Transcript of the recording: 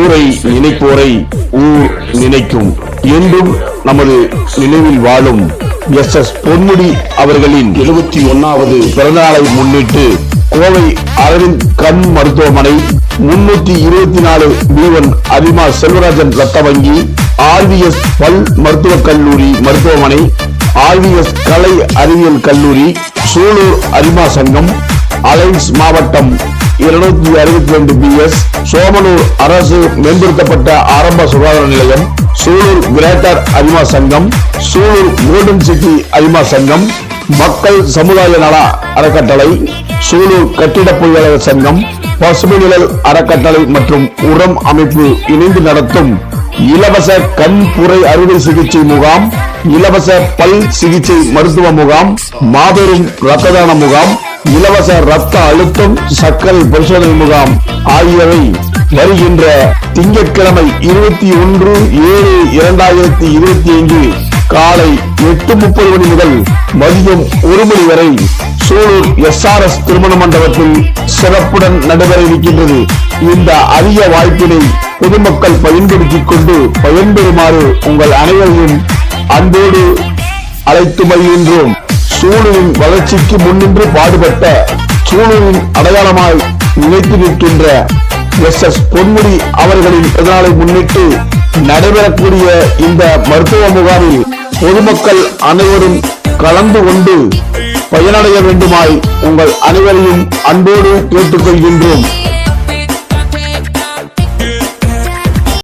ஊரை நினைப்போரை ஊர் நினைக்கும். என்றும் நமது நினைவில் வாழும் எஸ் பொன்முடி அவர்களின் 71வது பிறந்தநாளை முன்னிட்டு கோவை அரவிந்த் கண் மருத்துவமனை 324 B1 அதிமா செல்வராஜன் ரத்த வங்கி, RVS பல் மருத்துவக் கல்லூரி மருத்துவமனை, RVS கலை அறிவியல் கல்லூரி, சூலூர் அதிமா சங்கம், அலைன்ஸ் மாவட்டம் 262 BS, சோமனூர் அரசு மேம்படுத்தப்பட்ட ஆரம்ப சுகாதார நிலையம், சூலூர் கிரேட்டர் அதிமா சங்கம், சூலூர் கோல்டன் சிட்டி அதிமா சங்கம், மக்கள் சமுதாய நல அறக்கட்டளை, சூலூர் கட்டிட பொறியாளர் சங்கம், பசுமை நிழல் அறக்கட்டளை மற்றும் உரம் அமைப்பு இணைந்து நடத்தும் இலவச கண் புரை அறுவை சிகிச்சை முகாம், இலவச பல் சிகிச்சை மருத்துவ முகாம், மாபெரும் இரத்த தான முகாம், இலவச இரத்த அழுத்தம் சர்க்கரை பரிசோதனை முகாம் ஆகியவை வருகின்ற திங்கட்கிழமை 21/7/2025 காலை 8:30 மணி முதல் மதியம் 1 மணி வரை சூலூர் SRS திருமண மண்டபத்தில் சிறப்புடன் நடைபெற இருக்கின்றது. இந்த அரிய வாய்ப்பினை பொதுமக்கள் பயன்படுத்திக் கொண்டு பயன்பெறுமாறு உங்கள் அனைவரையும் அன்போடு அழைத்து வருகின்றோம். சூலூரின் வளர்ச்சிக்கு முன்னின்று பாடுபட்ட சூலூரின் அடையாளமாய் நிலைத்து நிற்கின்ற எஸ் பொன்முடி அவர்களின் பிறந்தநாளை முன்னிட்டு நடைபெறக்கூடிய இந்த மருத்துவ முகாமில் பொதுமக்கள் அனைவரும் கலந்து கொண்டு பயனடைய வேண்டுமாய் உங்கள் அனைவரையும் அன்போடு கேட்டுக்கொள்கின்றோம்.